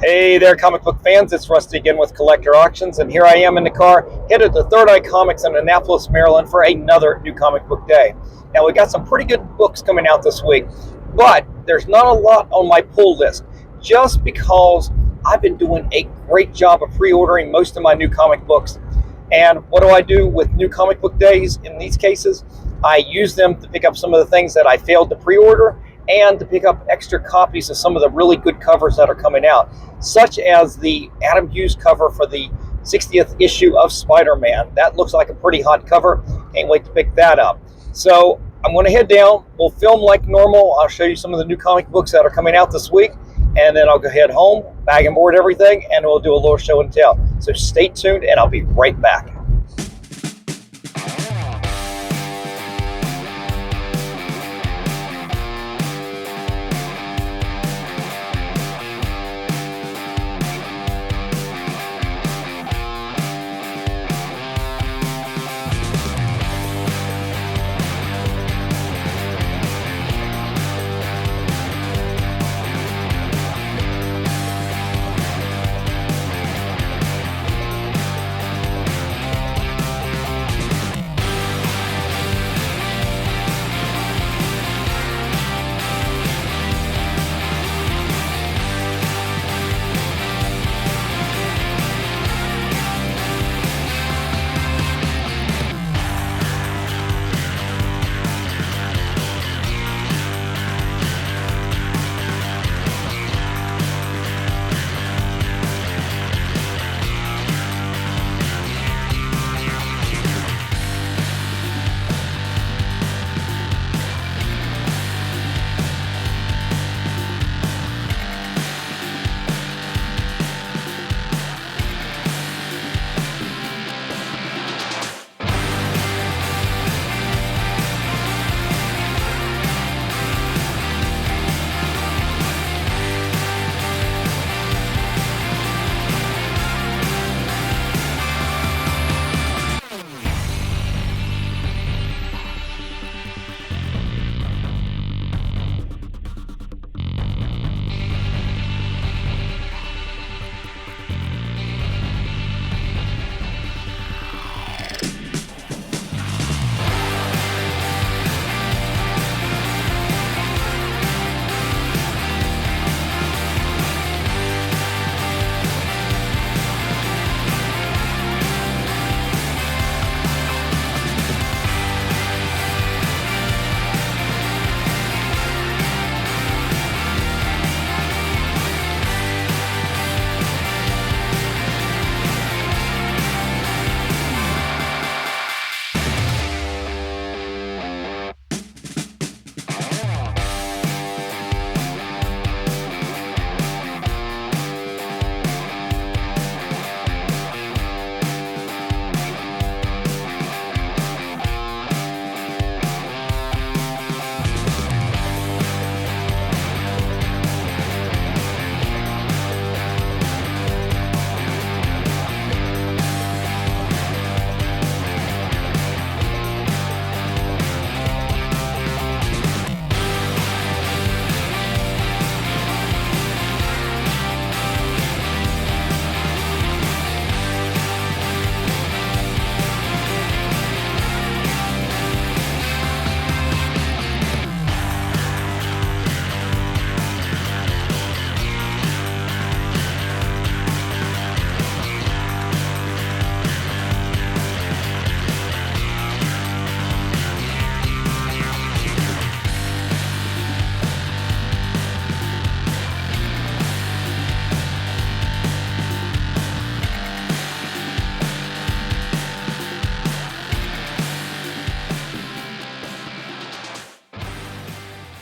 Hey there, comic book fans. It's Rusty again with Collector Auctions, and here I am in the car, headed to Third Eye Comics in Annapolis, Maryland for another new comic book day. Now, we got some pretty good books coming out this week, but there's not a lot on my pull list, just because I've been doing a great job of pre-ordering most of my new comic books. And what do I do with new comic book days in these cases? I use them to pick up some of the things that I failed to pre-order, and to pick up extra copies of some of the really good covers that are coming out, such as the Adam Hughes cover for the 60th issue of Spider-Man. That looks like a pretty hot cover. Can't wait to pick that up. So I'm going to head down. We'll film like normal. I'll show you some of the new comic books that are coming out this week, and then I'll go head home, bag and board everything, and we'll do a little show and tell. So stay tuned, and I'll be right back.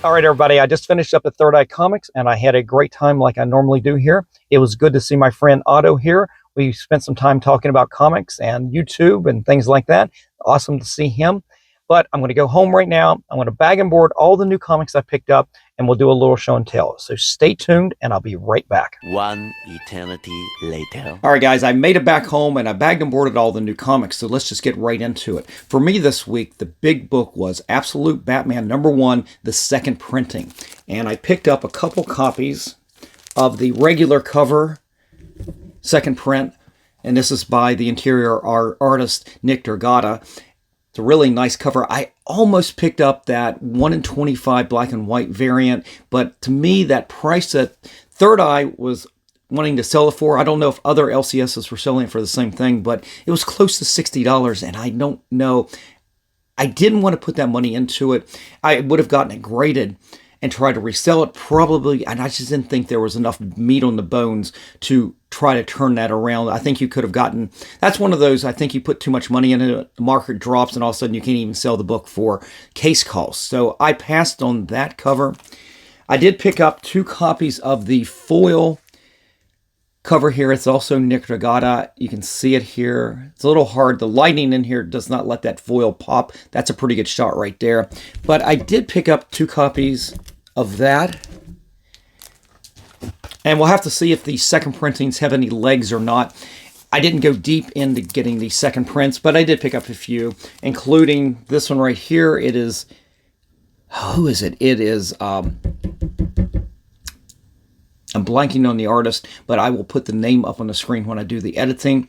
All right, everybody, I just finished up at Third Eye Comics, and I had a great time like I normally do here. It was good to see my friend Otto here. We spent some time talking about comics and YouTube and things like that. Awesome to see him. But I'm going to go home right now. I'm going to bag and board all the new comics I picked up, and we'll do a little show and tell. So stay tuned, and I'll be right back. One eternity later. All right, guys, I made it back home, and I bagged and boarded all the new comics, so let's just get right into it. For me this week, the big book was Absolute Batman #1, the second printing. And I picked up a couple copies of the regular cover, second print, and this is by the interior artist Nick Dergata. It's a really nice cover. I almost picked up that 1 in 25 black and white variant, but to me, that price that Third Eye was wanting to sell it for, I don't know if other LCSs were selling it for the same thing, but it was close to $60, and I don't know. I didn't want to put that money into it. I would have gotten it graded and tried to resell it probably, and I just didn't think there was enough meat on the bones to try to turn that around. I think you could have gotten, that's one of those, I think you put too much money into it, the market drops, and all of a sudden you can't even sell the book for case costs. So I passed on that cover. I did pick up 2 copies of the foil cover here. It's also Nick Dergata. You can see it here. It's a little hard. The lighting in here does not let that foil pop. That's a pretty good shot right there. But I did pick up 2 copies of that. And we'll have to see if the second printings have any legs or not. I didn't go deep into getting the second prints, but I did pick up a few, including this one right here. It is, who is it? It is, I'm blanking on the artist, but I will put the name up on the screen when I do the editing.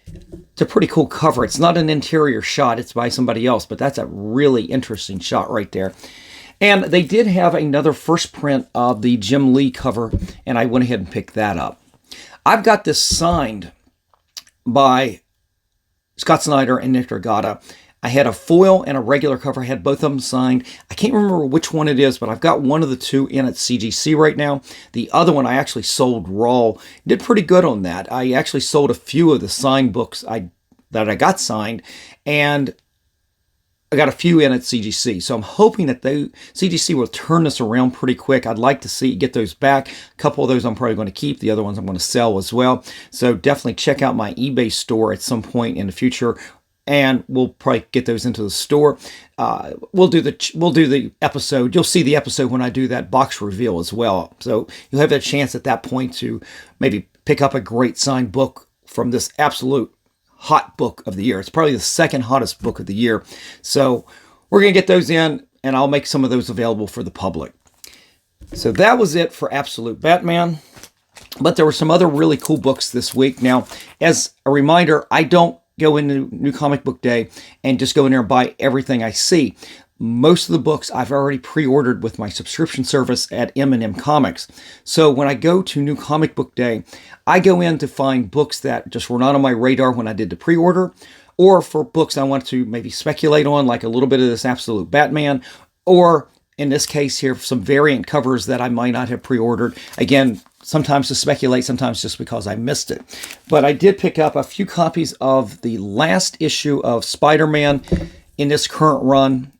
It's a pretty cool cover. It's not an interior shot. It's by somebody else, but that's a really interesting shot right there. And they did have another first print of the Jim Lee cover, and I went ahead and picked that up. I've got this signed by Scott Snyder and Nick Dergata. I had a foil and a regular cover. I had both of them signed. I can't remember which one it is, but I've got one of the 2 in at CGC right now. The other one I actually sold raw. Did pretty good on that. I actually sold a few of the signed books that I got signed, and I got a few in at CGC. So I'm hoping that CGC will turn this around pretty quick. I'd like to get those back. A couple of those I'm probably going to keep. The other ones I'm going to sell as well. So definitely check out my eBay store at some point in the future, and we'll probably get those into the store. We'll do the episode. You'll see the episode when I do that box reveal as well. So you'll have a chance at that point to maybe pick up a great signed book from this absolute hot book of the year. It's probably the second hottest book of the year. So we're going to get those in, and I'll make some of those available for the public. So that was it for Absolute Batman. But there were some other really cool books this week. Now, as a reminder, I don't go into New Comic Book Day and just go in there and buy everything I see. Most of the books I've already pre-ordered with my subscription service at M&M Comics. So when I go to New Comic Book Day, I go in to find books that just were not on my radar when I did the pre-order, or for books I want to maybe speculate on, like a little bit of this Absolute Batman, or in this case here, some variant covers that I might not have pre-ordered. Again, sometimes to speculate, sometimes just because I missed it. But I did pick up a few copies of the last issue of Spider-Man in this current run.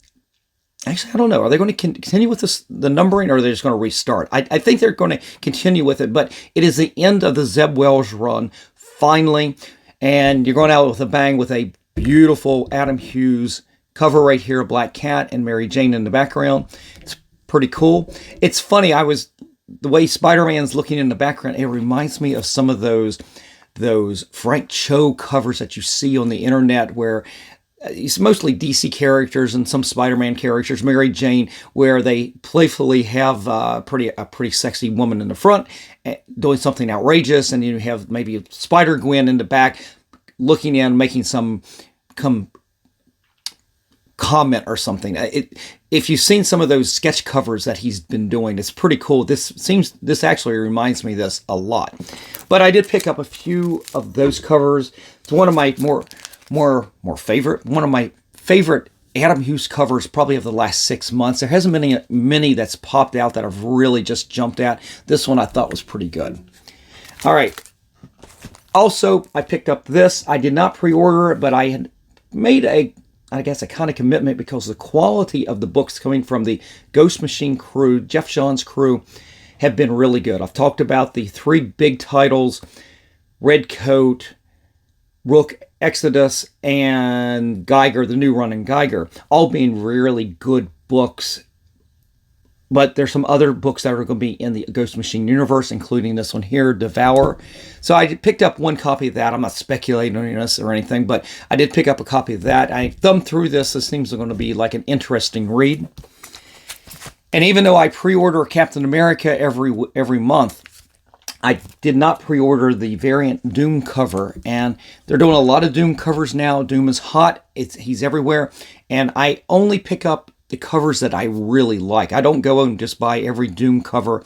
Actually, I don't know. Are they going to continue with the numbering, or are they just going to restart? I think they're going to continue with it, but it is the end of the Zeb Wells run, finally, and you're going out with a bang with a beautiful Adam Hughes cover right here, a black cat and Mary Jane in the background. It's pretty cool. It's funny, the way Spider-Man's looking in the background, it reminds me of some of those Frank Cho covers that you see on the internet where it's mostly DC characters and some Spider-Man characters, Mary Jane, where they playfully have a pretty sexy woman in the front doing something outrageous, and you have maybe Spider-Gwen in the back looking in, making some comment or something. If you've seen some of those sketch covers that he's been doing, it's pretty cool. This actually reminds me of this a lot. But I did pick up a few of those covers. It's one of my one of my favorite Adam Hughes covers probably of the last 6 months. There hasn't been many that's popped out that I've really just jumped at. This one I thought was pretty good. All right. Also, I picked up this. I did not pre-order it, but I had made a kind of commitment because the quality of the books coming from the Ghost Machine crew, Jeff Johns crew, have been really good. I've talked about the 3 big titles, Red Coat, Rook, Exodus, and Geiger, the new run in Geiger, all being really good books. But there's some other books that are going to be in the Ghost Machine universe, including this one here, Devour. So I picked up one copy of that. I'm not speculating on this or anything, but I did pick up a copy of that. I thumbed through this. This seems going to be like an interesting read. And even though I pre-order Captain America every month, I did not pre-order the variant Doom cover, and they're doing a lot of Doom covers now. Doom is hot. He's everywhere, and I only pick up the covers that I really like. I don't go and just buy every Doom cover.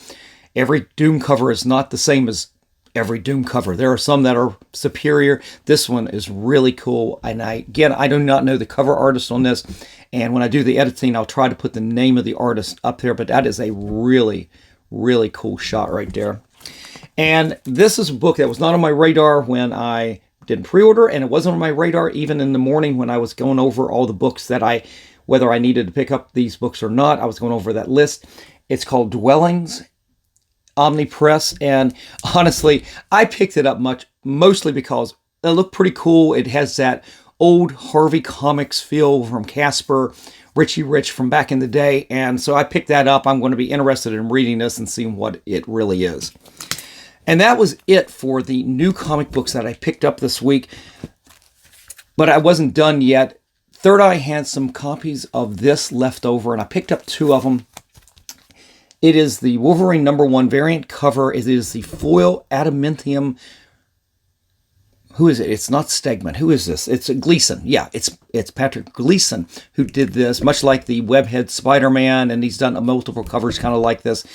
Every Doom cover is not the same as every Doom cover. There are some that are superior. This one is really cool, and I do not know the cover artist on this, and when I do the editing, I'll try to put the name of the artist up there, but that is a really, really cool shot right there. And this is a book that was not on my radar when I did pre-order, and it wasn't on my radar even in the morning when I was going over all the books that whether I needed to pick up these books or not. I was going over that list. It's called Dwellings, Omni Press, and honestly, I picked it up mostly because it looked pretty cool. It has that old Harvey Comics feel from Casper, Richie Rich from back in the day, and so I picked that up. I'm going to be interested in reading this and seeing what it really is. And that was it for the new comic books that I picked up this week. But I wasn't done yet. Third Eye had some copies of this left over, and I picked up 2 of them. It is the Wolverine #1 variant cover. It is the foil adamantium. Who is it? It's not Stegman. Who is this? It's Gleason. Yeah, it's Patrick Gleason who did this, much like the Webhead Spider-Man, and he's done multiple covers kind of like this.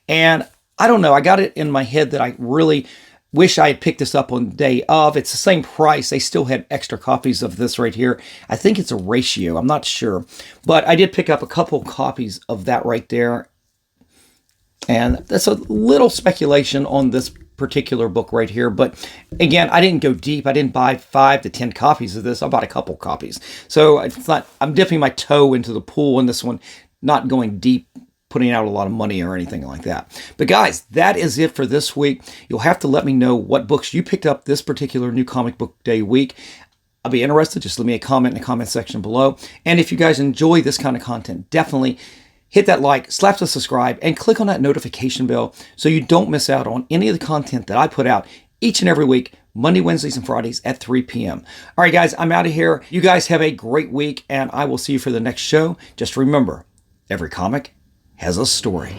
And I don't know, I got it in my head that I really wish I had picked this up on the day of. It's the same price. They still had extra copies of this right here. I think it's a ratio. I'm not sure. But I did pick up a couple copies of that right there. And that's a little speculation on this particular book right here. But again, I didn't go deep. I didn't buy 5 to 10 copies of this. I bought a couple copies. So it's not, I'm dipping my toe into the pool in this one, not going deep, putting out a lot of money or anything like that. But guys, that is it for this week. You'll have to let me know what books you picked up this particular new comic book day week. I'll be interested. Just leave me a comment in the comment section below. And if you guys enjoy this kind of content, definitely hit that like, slap the subscribe, and click on that notification bell so you don't miss out on any of the content that I put out each and every week, Monday, Wednesdays, and Fridays at 3 p.m. All right, guys, I'm out of here. You guys have a great week, and I will see you for the next show. Just remember, every comic has a story.